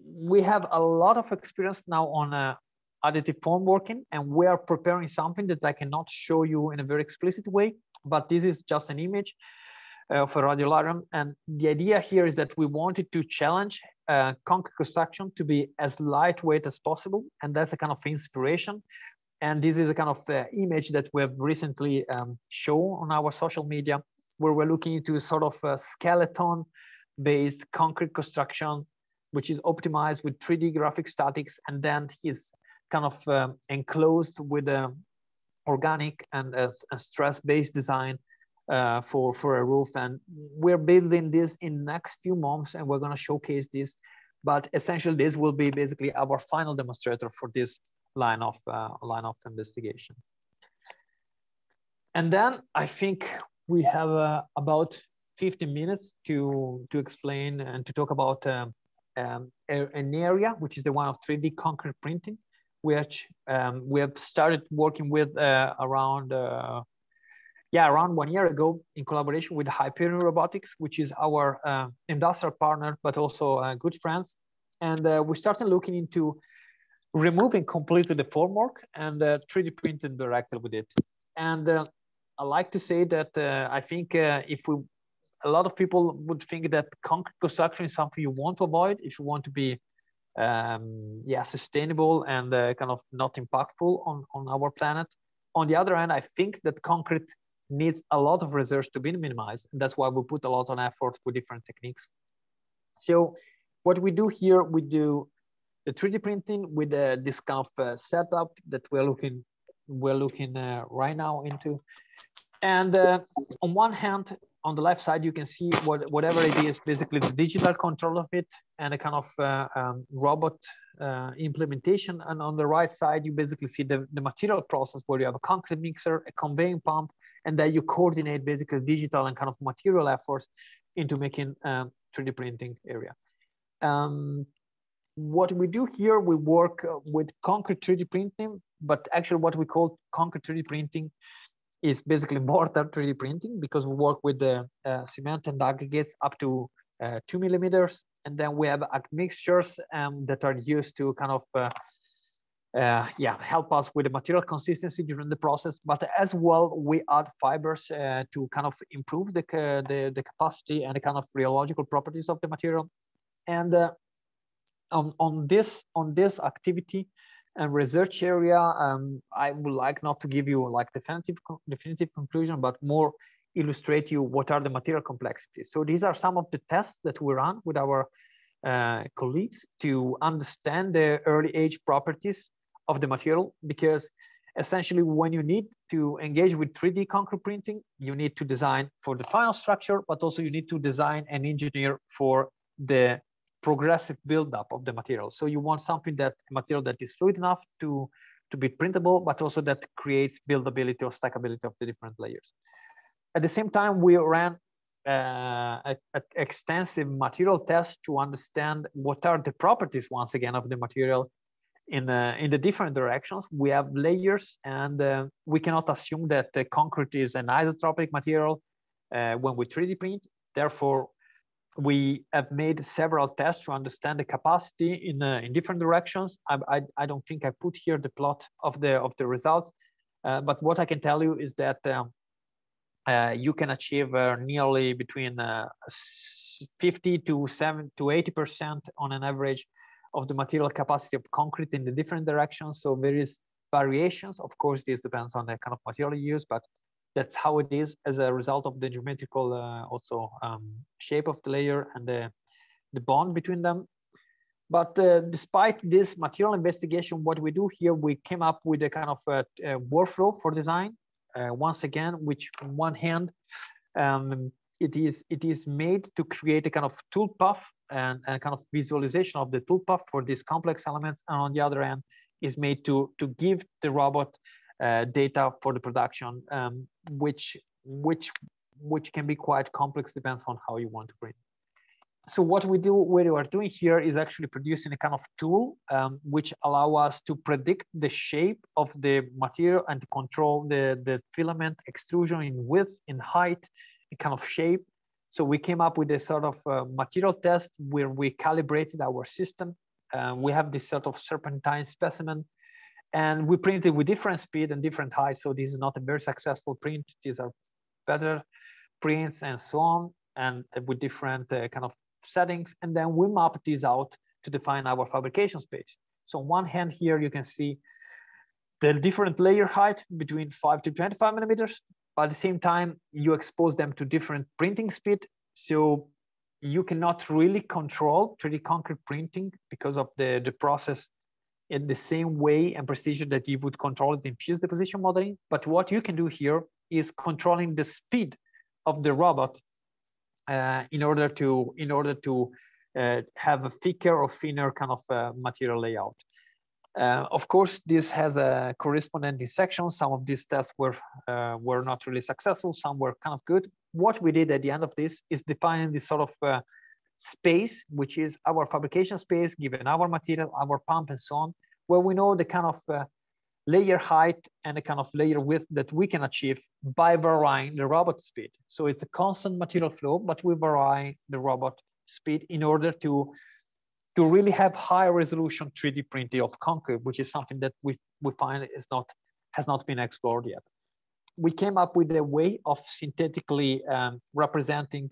we have a lot of experience now on additive formworking, and we are preparing something that I cannot show you in a very explicit way, but this is just an image of a radiolarium. And the idea here is that we wanted to challenge concrete construction to be as lightweight as possible, and that's a kind of inspiration. And this is a kind of image that we have recently shown on our social media, where we're looking into sort of a skeleton-based concrete construction, which is optimized with 3D graphic statics, and then is kind of enclosed with organic and a stress-based design for a roof. And we're building this in next few months, and we're going to showcase this. But essentially, this will be basically our final demonstrator for this line of investigation. And then I think we have about 15 minutes to explain and to talk about an area, which is the one of 3D concrete printing, which we have started working with around 1 year ago in collaboration with Hyperion Robotics, which is our industrial partner, but also good friends. And we started looking into removing completely the formwork and 3D printing directly with it. And I like to say that I think a lot of people would think that concrete construction is something you want to avoid if you want to be sustainable and kind of not impactful on our planet. On the other hand, I think that concrete needs a lot of research to be minimized. And that's why we put a lot on effort with different techniques. So what we do here, we do the 3D printing with this kind of setup that we're looking right now into. And on one hand, on the left side, you can see whatever it is, basically the digital control of it and a kind of robot implementation. And on the right side, you basically see the material process where you have a concrete mixer, a conveying pump, and then you coordinate basically digital and kind of material efforts into making 3D printing area. What we do here, we work with concrete 3D printing, but actually what we call concrete 3D printing is basically mortar 3D printing, because we work with the cement and aggregates up to 2 millimeters. And then we have admixtures that are used to kind of help us with the material consistency during the process. But as well, we add fibers to kind of improve the capacity and the kind of rheological properties of the material. And on this activity and research area, I would like not to give you like definitive conclusion, but more illustrate you what are the material complexities. So these are some of the tests that we run with our colleagues to understand the early age properties of the material, because essentially when you need to engage with 3D concrete printing, you need to design for the final structure, but also you need to design and engineer for the progressive buildup of the material. So you want something that material that is fluid enough to be printable, but also that creates buildability or stackability of the different layers. At the same time, we ran extensive material tests to understand what are the properties, once again, of the material in the different directions. We have layers, and we cannot assume that concrete is an isotropic material when we 3D print. Therefore, we have made several tests to understand the capacity in different directions. I don't think I put here the plot of the results, but what I can tell you is that you can achieve nearly between 50 to 80% on an average of the material capacity of concrete in the different directions. So there is variations. Of course, this depends on the kind of material you use, but that's how it is as a result of the geometrical shape of the layer and the bond between them. But despite this material investigation, what we do here, we came up with a kind of workflow for design. Once again, which on one hand, it is made to create a kind of toolpath and a kind of visualization of the toolpath for these complex elements, and on the other hand, is made to give the robot data for the production, which can be quite complex, depends on how you want to print. So what we are doing here is actually producing a kind of tool which allow us to predict the shape of the material and to control the filament extrusion in width, in height, in kind of shape. So we came up with a sort of material test where we calibrated our system. We have this sort of serpentine specimen, and we printed with different speed and different height. So this is not a very successful print. These are better prints and so on, and with different kind of settings. And then we map these out to define our fabrication space. So on one hand here, you can see the different layer height between 5 to 25 millimeters. But at the same time, you expose them to different printing speed. So you cannot really control 3D concrete printing because of the process in the same way and precision that you would control it in fused deposition modeling. But what you can do here is controlling the speed of the robot in order to have a thicker or thinner kind of material layout. Of course, this has a corresponding dissection. Some of these tests were not really successful. Some were kind of good. What we did at the end of this is defining this sort of space, which is our fabrication space, given our material, our pump, and so on, where we know the kind of layer height and the kind of layer width that we can achieve by varying the robot speed. So it's a constant material flow, but we vary the robot speed in order to really have high resolution 3D printing of concrete, which is something that we find has not been explored yet. We came up with a way of synthetically representing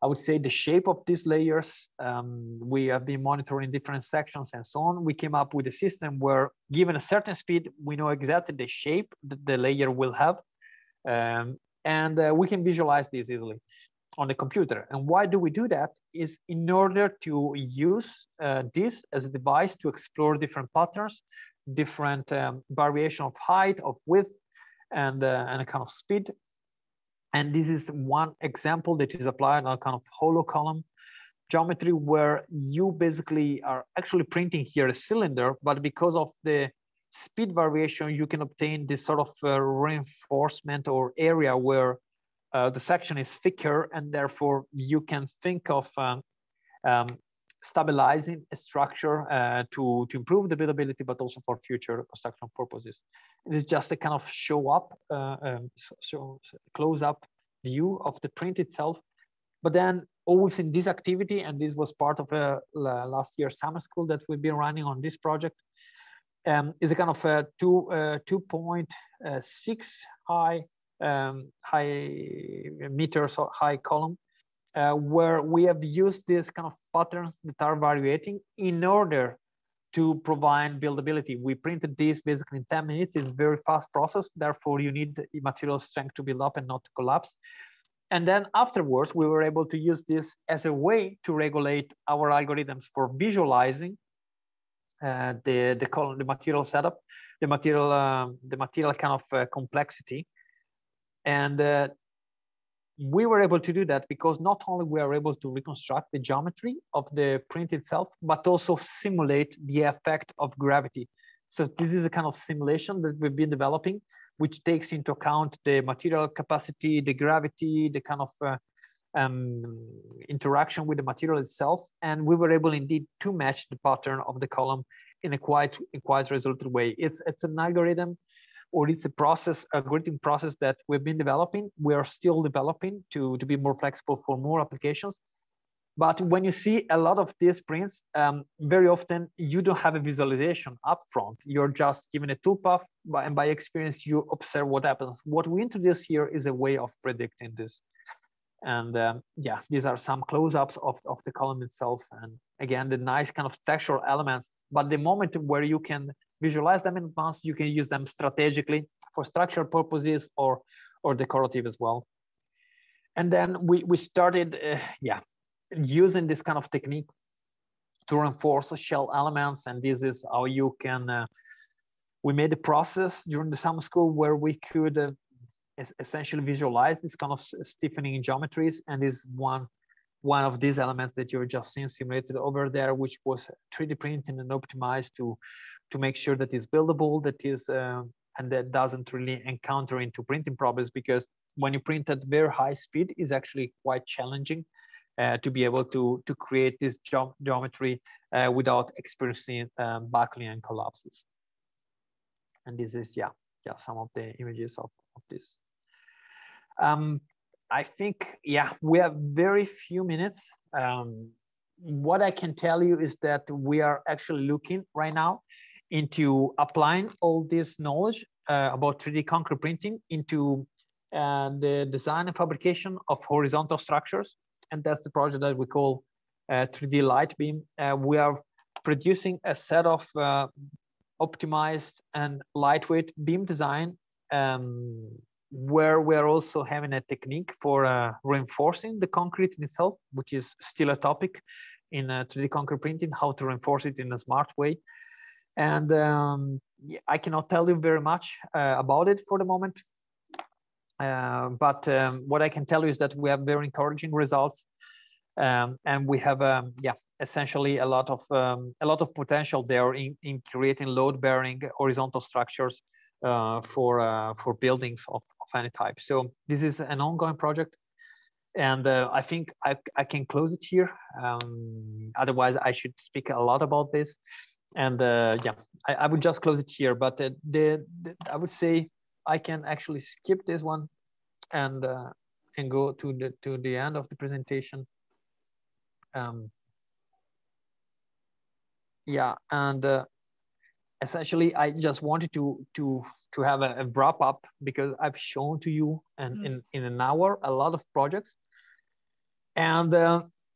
I would say the shape of these layers. We have been monitoring different sections and so on. We came up with a system where, given a certain speed, we know exactly the shape that the layer will have. And we can visualize this easily on the computer. And why do we do that? Is in order to use this as a device to explore different patterns, different variation of height, of width, and a kind of speed. And this is one example that is applied on a kind of hollow column geometry, where you basically are actually printing here a cylinder, but because of the speed variation, you can obtain this sort of reinforcement or area where the section is thicker, and therefore you can think of stabilizing a structure to improve the buildability, but also for future construction purposes. It is just a kind of show up, close up view of the print itself. But then always in this activity, and this was part of last year's summer school that we've been running on this project, is a kind of a 2.6 meters high column, where we have used these kind of patterns that are variating in order to provide buildability. We printed this basically in 10 minutes. It's a very fast process. Therefore, you need the material strength to build up and not to collapse. And then afterwards, we were able to use this as a way to regulate our algorithms for visualizing the material setup, the material kind of complexity. And we were able to do that because not only we are able to reconstruct the geometry of the print itself, but also simulate the effect of gravity. So this is a kind of simulation that we've been developing, which takes into account the material capacity, the gravity, the kind of interaction with the material itself. And we were able indeed to match the pattern of the column in a quite resolute way. It's an algorithm, or it's a algorithm process that we've been developing. We are still developing to be more flexible for more applications. But when you see a lot of these prints, very often you don't have a visualization up front. You're just given a toolpath, and by experience, you observe what happens. What we introduce here is a way of predicting this. And yeah, these are some close-ups of the column itself. And again, the nice kind of textural elements. But the moment where you can visualize them in advance, you can use them strategically for structural purposes or decorative as well. And then we started, using this kind of technique to reinforce the shell elements. And this is how you can, we made a process during the summer school where we could essentially visualize this kind of stiffening geometries. And is one of these elements that you're just seeing simulated over there, which was 3D printed and optimized to make sure that it's buildable, that is, and that doesn't really encounter into printing problems, because when you print at very high speed, is actually quite challenging to be able to create this geometry without experiencing buckling and collapses. And this is, some of the images of this. I think, we have very few minutes. What I can tell you is that we are actually looking right now into applying all this knowledge about 3D concrete printing into the design and fabrication of horizontal structures. And that's the project that we call 3D Light Beam. We are producing a set of optimized and lightweight beam design, where we are also having a technique for reinforcing the concrete in itself, which is still a topic in 3D concrete printing, how to reinforce it in a smart way. And I cannot tell you very much about it for the moment. But what I can tell you is that we have very encouraging results, and we have essentially a lot of potential there in creating load-bearing horizontal structures for buildings of any type. So this is an ongoing project, and I think I can close it here. Otherwise, I should speak a lot about this, and I would just close it here. But I would say I can actually skip this one and go to the end of the presentation. Essentially, I just wanted to have a wrap up, because I've shown to you in an hour a lot of projects, and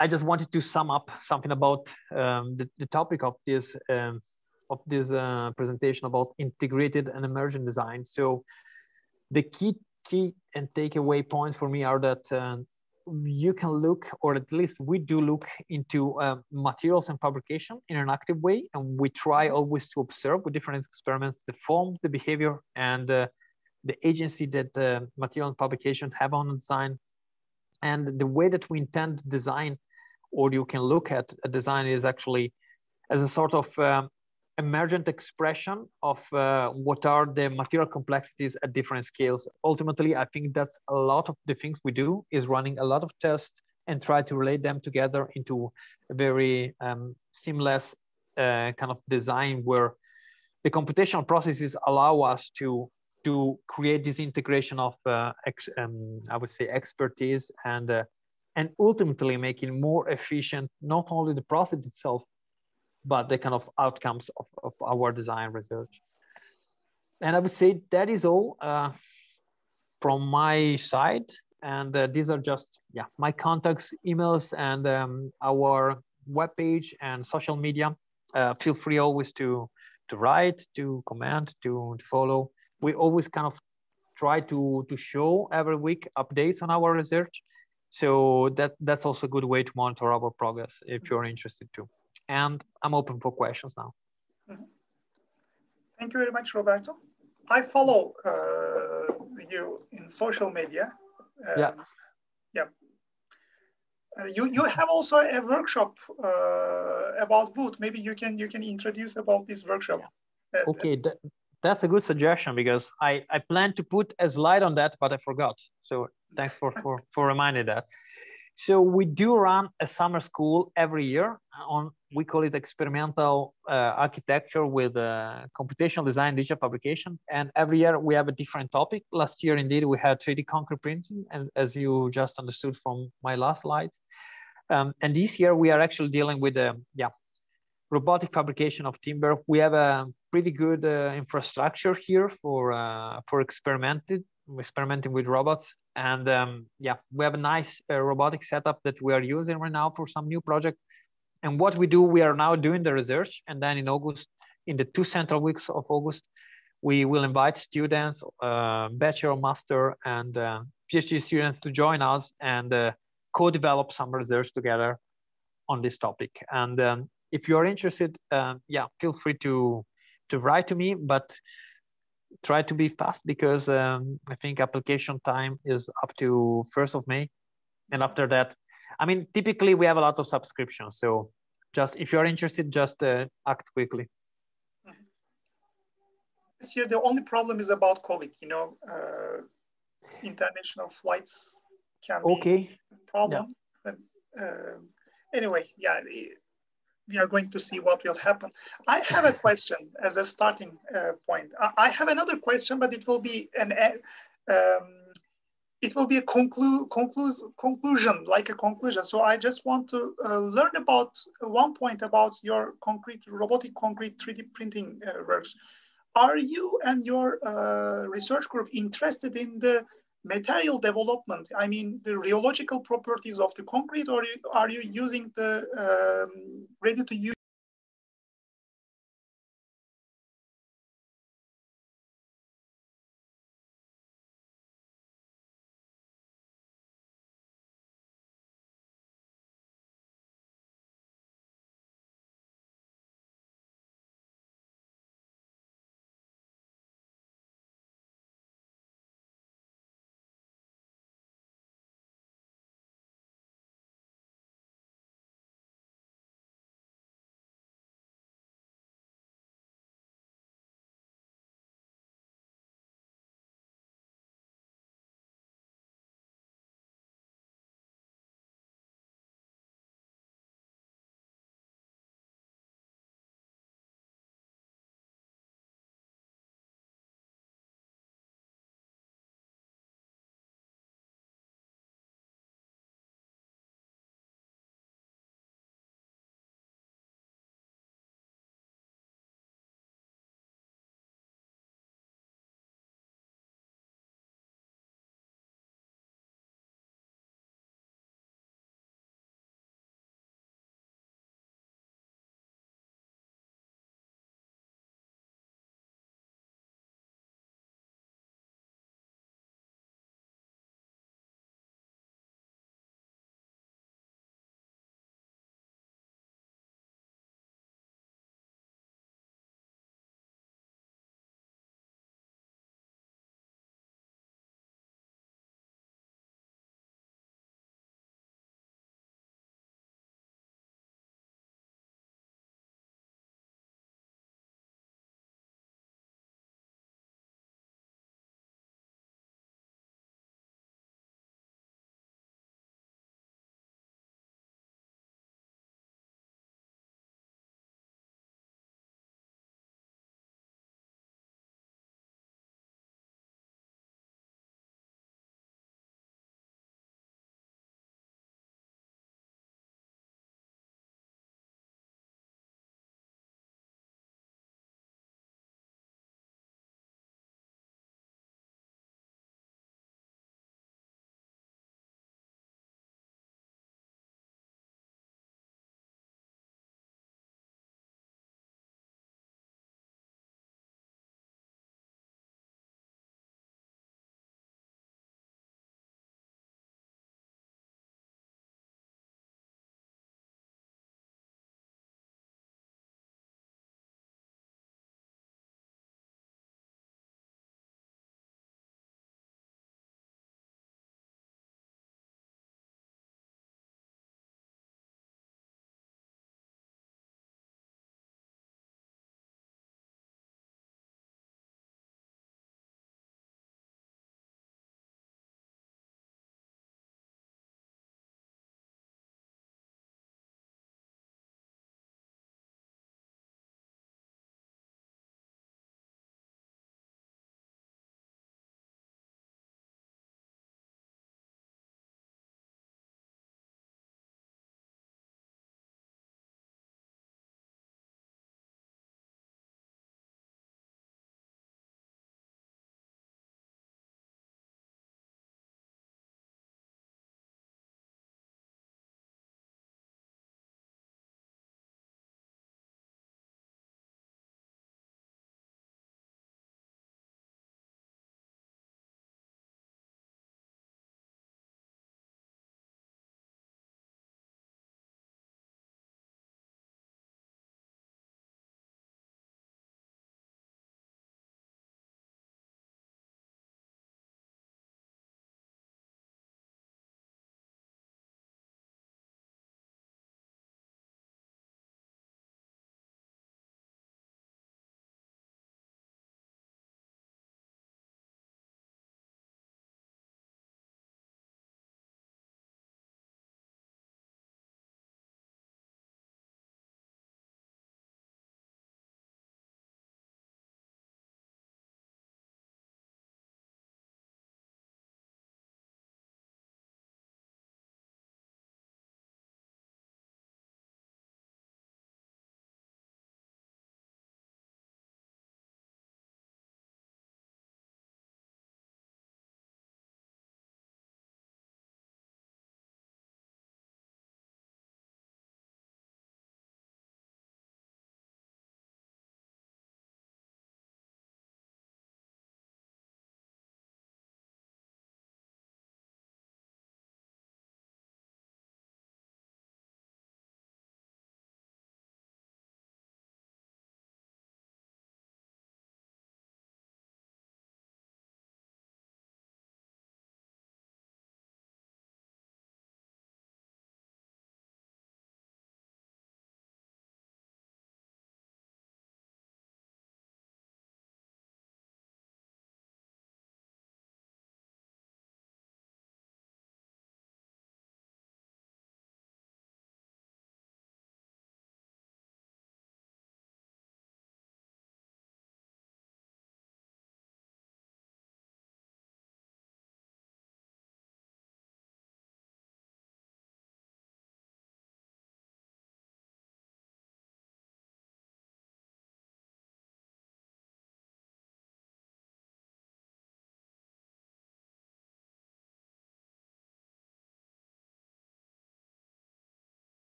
I just wanted to sum up something about the topic of this presentation about integrated and emergent design. So the key and takeaway points for me are that you can look, or at least we do look, into materials and fabrication in an active way, and we try always to observe with different experiments the form, the behavior, and the agency that material and fabrication have on the design, and the way that we intend design, or you can look at a design, is actually as a sort of emergent expression of what are the material complexities at different scales. Ultimately, I think that's a lot of the things we do, is running a lot of tests and try to relate them together into a very seamless kind of design where the computational processes allow us to create this integration of I would say expertise and ultimately making more efficient not only the process itself, but the kind of outcomes of our design research. And I would say that is all from my side. And these are just my contacts, emails, and our webpage and social media. Feel free always to write, to comment, to follow. We always kind of try to show every week updates on our research. So that's also a good way to monitor our progress if you're interested too. And I'm open for questions now. Thank you very much, Roberto. I follow you in social media. Yeah. You have also a workshop about wood. Maybe you can introduce about this workshop. Okay, that's a good suggestion, because I planned to put a slide on that, but I forgot. So thanks for reminding that. So we do run a summer school every year on, we call it experimental architecture with computational design, digital fabrication. And every year we have a different topic. Last year, indeed, we had 3D concrete printing, and as you just understood from my last slides. And this year we are actually dealing with robotic fabrication of timber. We have a pretty good infrastructure here for experimenting with robots. And we have a nice robotic setup that we are using right now for some new project. And what we do, we are now doing the research, and then in August, in the 2 central weeks of August, we will invite students, bachelor, master, and PhD students to join us and co-develop some research together on this topic. And if you are interested, feel free to write to me, but try to be fast, because I think application time is up to 1st of May. And after that, I mean, typically we have a lot of subscriptions. So just, if you're interested, just act quickly. This year, the only problem is about COVID, international flights can be a problem. Yeah. Anyway, we are going to see what will happen. I have a question as a starting point. I have another question, but it will be a conclusion, like a conclusion. So I just want to learn about one point about your robotic concrete 3D printing works. Are you and your research group interested in the material development? I mean, the rheological properties of the concrete, or are you using the ready-to-use